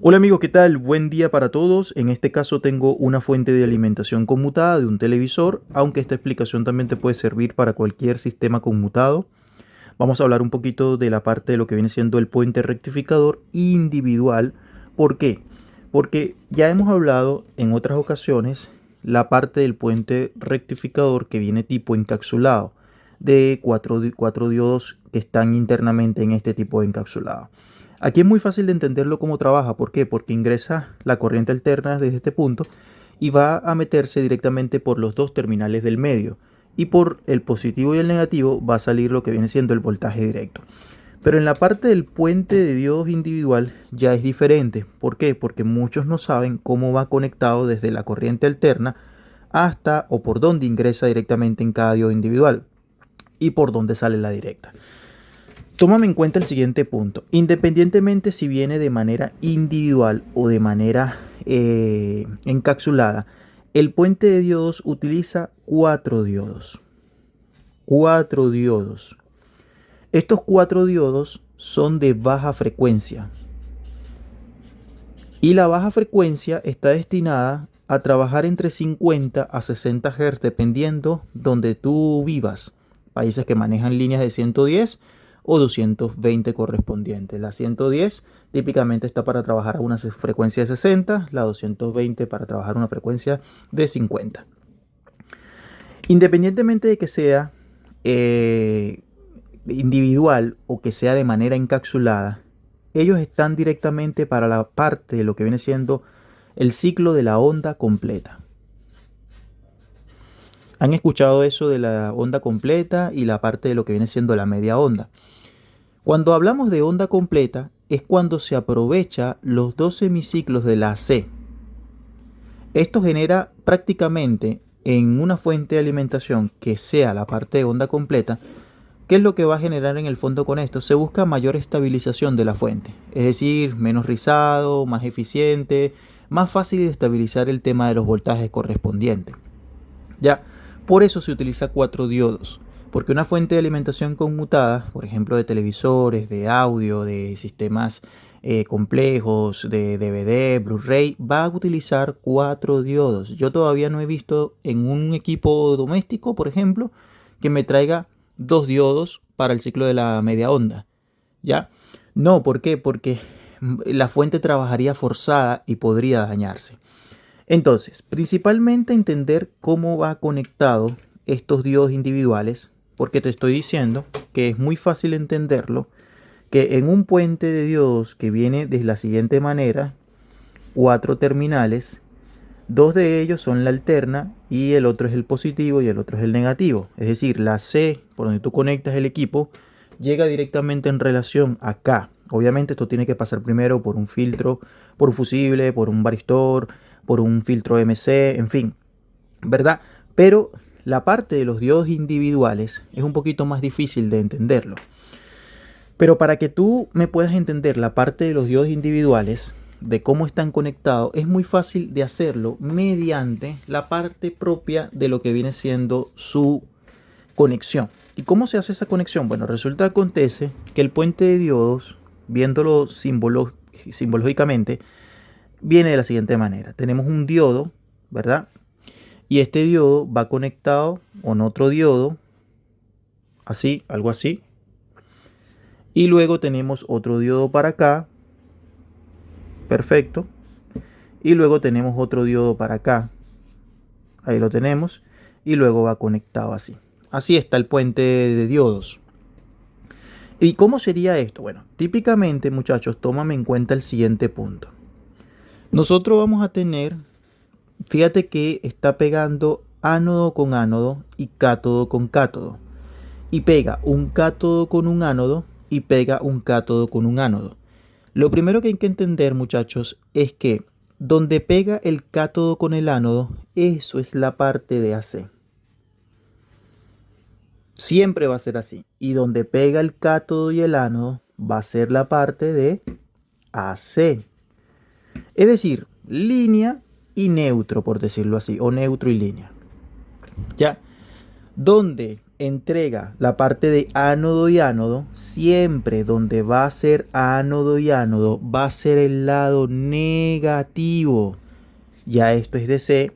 Hola amigos, ¿qué tal? Buen día para todos. En este caso tengo una fuente de alimentación conmutada de un televisor, aunque esta explicación también te puede servir para cualquier sistema conmutado. Vamos a hablar un poquito de la parte de lo que viene siendo el puente rectificador individual. ¿Por qué? Porque ya hemos hablado en otras ocasiones la parte del puente rectificador que viene tipo encapsulado de cuatro diodos que están internamente en este tipo de encapsulado. Aquí es muy fácil de entenderlo cómo trabaja. ¿Por qué? Porque ingresa la corriente alterna desde este punto y va a meterse directamente por los dos terminales del medio. Y por el positivo y el negativo va a salir lo que viene siendo el voltaje directo. Pero en la parte del puente de diodos individual ya es diferente. ¿Por qué? Porque muchos no saben cómo va conectado desde la corriente alterna hasta o por dónde ingresa directamente en cada diodo individual y por dónde sale la directa. Tómame en cuenta el siguiente punto. Independientemente si viene de manera individual o de manera encapsulada, el puente de diodos utiliza cuatro diodos. Cuatro diodos. Estos cuatro diodos son de baja frecuencia. Y la baja frecuencia está destinada a trabajar entre 50 a 60 Hz dependiendo donde tú vivas. Países que manejan líneas de 110 o 220 correspondientes. La 110 típicamente está para trabajar a una frecuencia de 60, la 220 para trabajar a una frecuencia de 50. Independientemente de que sea individual o que sea de manera encapsulada, ellos están directamente para la parte de lo que viene siendo el ciclo de la onda completa. ¿Han escuchado eso de la onda completa y la parte de lo que viene siendo la media onda? Cuando hablamos de onda completa es cuando se aprovecha los dos semiciclos de la C. Esto genera prácticamente en una fuente de alimentación que sea la parte de onda completa. ¿Qué es lo que va a generar en el fondo con esto? Se busca mayor estabilización de la fuente, es decir, menos rizado, más eficiente, más fácil de estabilizar el tema de los voltajes correspondientes. Ya, por eso se utiliza cuatro diodos, porque una fuente de alimentación conmutada, por ejemplo de televisores, de audio, de sistemas complejos, de DVD, Blu-ray, va a utilizar cuatro diodos. Yo todavía no he visto en un equipo doméstico, por ejemplo, que me traiga dos diodos para el ciclo de la media onda. ¿Ya? No, ¿por qué? Porque la fuente trabajaría forzada y podría dañarse. Entonces, principalmente entender cómo va conectado estos diodos individuales, porque te estoy diciendo que es muy fácil entenderlo, que en un puente de diodos que viene de la siguiente manera, cuatro terminales, dos de ellos son la alterna y el otro es el positivo y el otro es el negativo. Es decir, la C, por donde tú conectas el equipo, llega directamente en relación acá. Obviamente esto tiene que pasar primero por un filtro, por un fusible, por un varistor, por un filtro MC, en fin, ¿verdad? Pero la parte de los diodos individuales es un poquito más difícil de entenderlo. Pero para que tú me puedas entender la parte de los diodos individuales, de cómo están conectados, es muy fácil de hacerlo mediante la parte propia de lo que viene siendo su conexión. ¿Y cómo se hace esa conexión? Bueno, resulta acontece que el puente de diodos, viéndolo simbológicamente, viene de la siguiente manera. Tenemos un diodo, ¿verdad? Y este diodo va conectado con otro diodo, así, algo así. Y luego tenemos otro diodo para acá, perfecto. Y luego tenemos otro diodo para acá, ahí lo tenemos. Y luego va conectado así. Así está el puente de diodos. ¿Y cómo sería esto? Bueno, típicamente, muchachos, tómame en cuenta el siguiente punto. Nosotros vamos a tener, fíjate que está pegando ánodo con ánodo y cátodo con cátodo. Y pega un cátodo con un ánodo y pega un cátodo con un ánodo. Lo primero que hay que entender, muchachos, es que donde pega el cátodo con el ánodo, eso es la parte de AC. Siempre va a ser así. Y donde pega el cátodo y el ánodo, va a ser la parte de AC. Es decir, línea y neutro, por decirlo así, o neutro y línea. ¿Ya? Donde entrega la parte de ánodo y ánodo, siempre donde va a ser ánodo y ánodo va a ser el lado negativo. Ya esto es DC.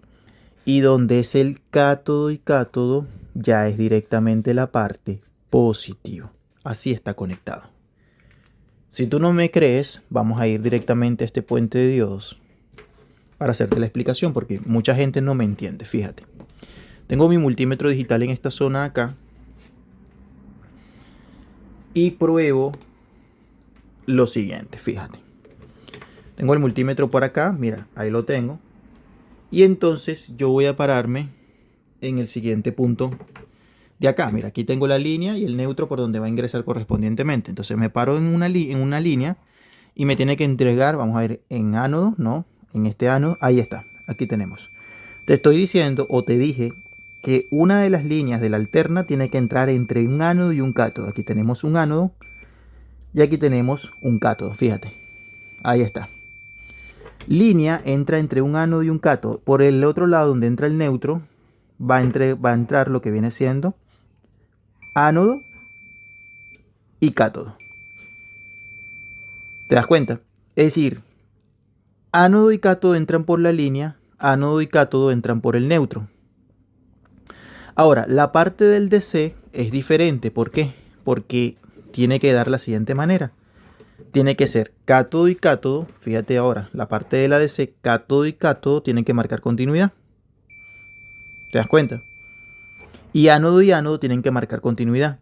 Y donde es el cátodo y cátodo, ya es directamente la parte positiva. Así está conectado. Si tú no me crees, vamos a ir directamente a este puente de diodos para hacerte la explicación, porque mucha gente no me entiende. Fíjate. Tengo mi multímetro digital en esta zona acá. Y pruebo lo siguiente, fíjate. Tengo el multímetro por acá, mira, ahí lo tengo. Y entonces yo voy a pararme en el siguiente punto de acá. Mira, aquí tengo la línea y el neutro por donde va a ingresar correspondientemente. Entonces me paro en una línea y me tiene que entregar, vamos a ver, en ánodo, no, en este ánodo, ahí está, aquí tenemos. Te estoy diciendo o te dije que una de las líneas de la alterna tiene que entrar entre un ánodo y un cátodo. Aquí tenemos un ánodo y aquí tenemos un cátodo, fíjate, ahí está. Línea entra entre un ánodo y un cátodo. Por el otro lado, donde entra el neutro, va a entrar lo que viene siendo ánodo y cátodo. ¿Te das cuenta? Es decir, ánodo y cátodo entran por la línea, ánodo y cátodo entran por el neutro. Ahora, la parte del DC es diferente. ¿Por qué? Porque tiene que dar la siguiente manera. Tiene que ser cátodo y cátodo. Fíjate ahora, la parte de la DC, cátodo y cátodo tienen que marcar continuidad. ¿Te das cuenta? Y ánodo tienen que marcar continuidad.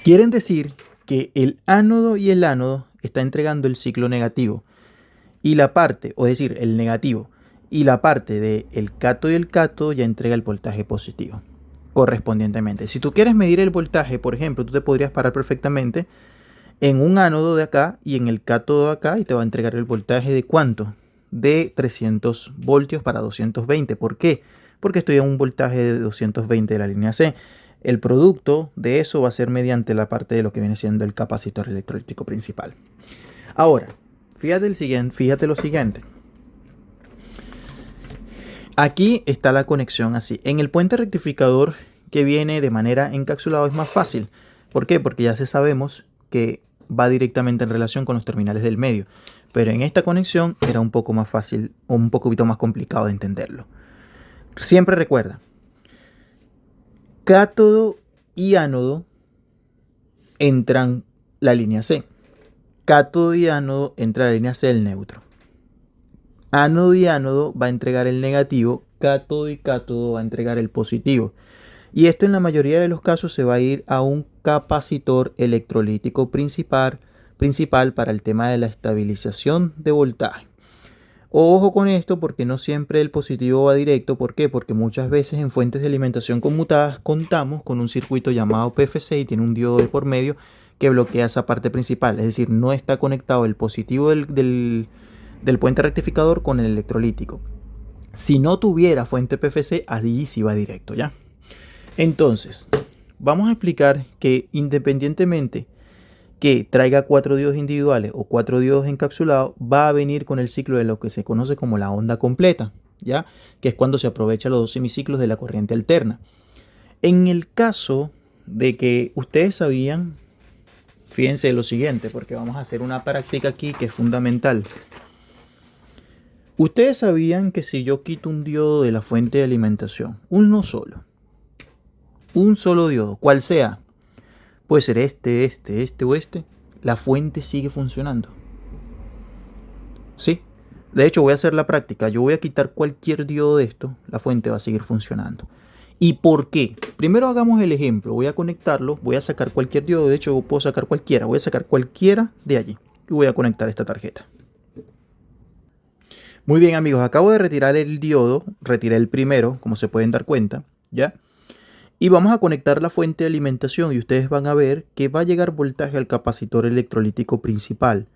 Quieren decir que el ánodo y el ánodo está entregando el ciclo negativo. Y la parte, o decir, el negativo, y la parte del cátodo y el cátodo ya entrega el voltaje positivo correspondientemente. Si tú quieres medir el voltaje, por ejemplo, tú te podrías parar perfectamente en un ánodo de acá y en el cátodo de acá y te va a entregar el voltaje de ¿cuánto? De 300 voltios para 220. ¿Por qué? Porque estoy a un voltaje de 220 de la línea C. El producto de eso va a ser mediante la parte de lo que viene siendo el capacitor electrolítico principal. Ahora, fíjate lo siguiente. Aquí está la conexión así. En el puente rectificador que viene de manera encapsulada es más fácil. ¿Por qué? Porque ya sabemos que va directamente en relación con los terminales del medio. Pero en esta conexión era un poco más fácil o un poquito más complicado de entenderlo. Siempre recuerda, cátodo y ánodo entran la línea C. Cátodo y ánodo entra la línea C del neutro. Ánodo y ánodo va a entregar el negativo, cátodo y cátodo va a entregar el positivo. Y esto en la mayoría de los casos se va a ir a un capacitor electrolítico principal para el tema de la estabilización de voltaje. Ojo con esto porque no siempre el positivo va directo. ¿Por qué? Porque muchas veces en fuentes de alimentación conmutadas contamos con un circuito llamado PFC y tiene un diodo de por medio que bloquea esa parte principal. Es decir, no está conectado el positivo del puente rectificador con el electrolítico. Si no tuviera fuente PFC, allí sí va directo, ¿ya? Entonces, vamos a explicar que independientemente que traiga 4 diodos individuales o 4 diodos encapsulados, va a venir con el ciclo de lo que se conoce como la onda completa, ¿ya? Que es cuando se aprovecha los 2 semiciclos de la corriente alterna. En el caso de que ustedes sabían, fíjense lo siguiente, porque vamos a hacer una práctica aquí que es fundamental. Ustedes sabían que si yo quito un diodo de la fuente de alimentación, un solo diodo, cual sea, puede ser este o este, la fuente sigue funcionando. ¿Sí? De hecho, voy a hacer la práctica. Yo voy a quitar cualquier diodo de esto, la fuente va a seguir funcionando. ¿Y por qué? Primero hagamos el ejemplo. Voy a conectarlo, voy a sacar cualquier diodo. De hecho, puedo sacar cualquiera. Voy a sacar cualquiera de allí y voy a conectar esta tarjeta. Muy bien, amigos, acabo de retirar el diodo, retiré el primero, como se pueden dar cuenta, ¿ya? Y vamos a conectar la fuente de alimentación y ustedes van a ver que va a llegar voltaje al capacitor electrolítico principal,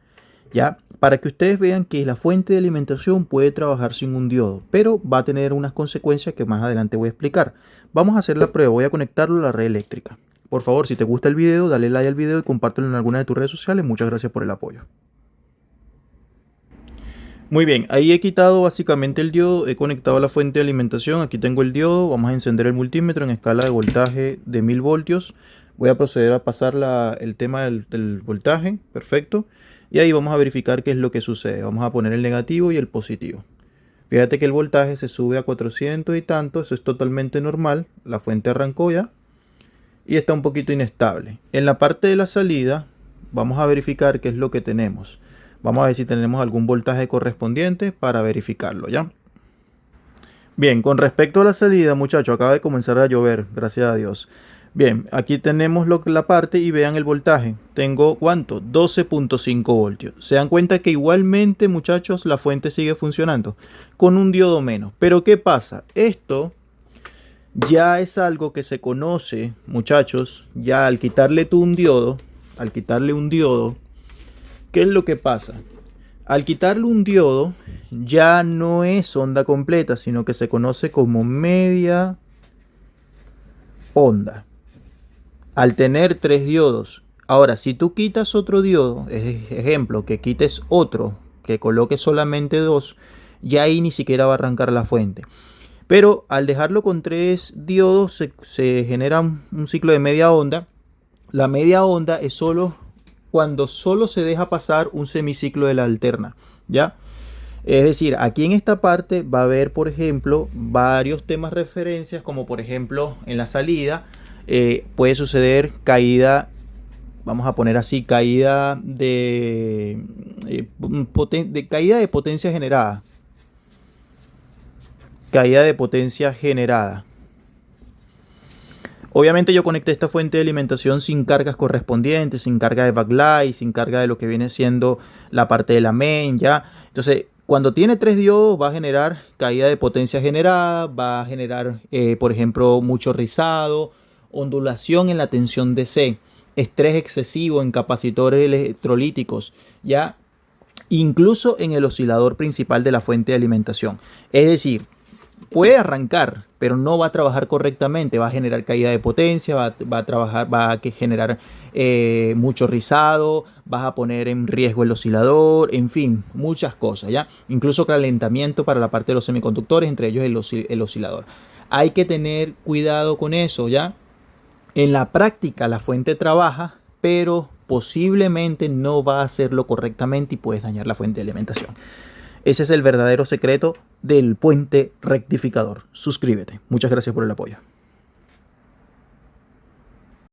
¿ya? Para que ustedes vean que la fuente de alimentación puede trabajar sin un diodo, pero va a tener unas consecuencias que más adelante voy a explicar. Vamos a hacer la prueba, voy a conectarlo a la red eléctrica. Por favor, si te gusta el video, dale like al video y compártelo en alguna de tus redes sociales. Muchas gracias por el apoyo. Muy bien, ahí he quitado básicamente el diodo, he conectado a la fuente de alimentación, aquí tengo el diodo, vamos a encender el multímetro en escala de voltaje de 1000 voltios. Voy a proceder a pasar el tema del voltaje, perfecto. Y ahí vamos a verificar qué es lo que sucede. Vamos a poner el negativo y el positivo. Fíjate que el voltaje se sube a 400 y tanto, eso es totalmente normal. La fuente arrancó ya y está un poquito inestable. En la parte de la salida vamos a verificar qué es lo que tenemos. Vamos a ver si tenemos algún voltaje correspondiente para verificarlo, ¿ya? Bien, con respecto a la salida, muchachos, acaba de comenzar a llover, gracias a Dios. Bien, aquí tenemos la parte y vean el voltaje. Tengo, ¿cuánto? 12.5 voltios. Se dan cuenta que igualmente, muchachos, la fuente sigue funcionando con un diodo menos. Pero ¿qué pasa? Esto ya es algo que se conoce, muchachos, ya al quitarle tú un diodo, ¿qué es lo que pasa? Al quitarle un diodo, ya no es onda completa, sino que se conoce como media onda. Al tener tres diodos. Ahora, si tú quitas otro diodo, ejemplo, que quites otro, que coloques solamente dos, ya ahí ni siquiera va a arrancar la fuente. Pero al dejarlo con tres diodos se genera un ciclo de media onda. La media onda es solo cuando solo se deja pasar un semiciclo de la alterna, ¿ya? Es decir, aquí en esta parte va a haber, por ejemplo, varios temas referencias, como por ejemplo en la salida puede suceder caída, vamos a poner así, caída caída de potencia generada. Caída de potencia generada. Obviamente yo conecté esta fuente de alimentación sin cargas correspondientes, sin carga de backlight, sin carga de lo que viene siendo la parte de la main, ¿ya? Entonces, cuando tiene tres diodos va a generar caída de potencia generada, va a generar, por ejemplo, mucho rizado, ondulación en la tensión DC, estrés excesivo en capacitores electrolíticos, ¿ya? Incluso en el oscilador principal de la fuente de alimentación. Es decir, puede arrancar, pero no va a trabajar correctamente, va a generar caída de potencia, va a generar mucho rizado, vas a poner en riesgo el oscilador, en fin, muchas cosas, ¿ya? Incluso calentamiento para la parte de los semiconductores, entre ellos el oscilador. Hay que tener cuidado con eso, ¿ya? En la práctica la fuente trabaja, pero posiblemente no va a hacerlo correctamente y puedes dañar la fuente de alimentación. Ese es el verdadero secreto del puente rectificador. Suscríbete. Muchas gracias por el apoyo.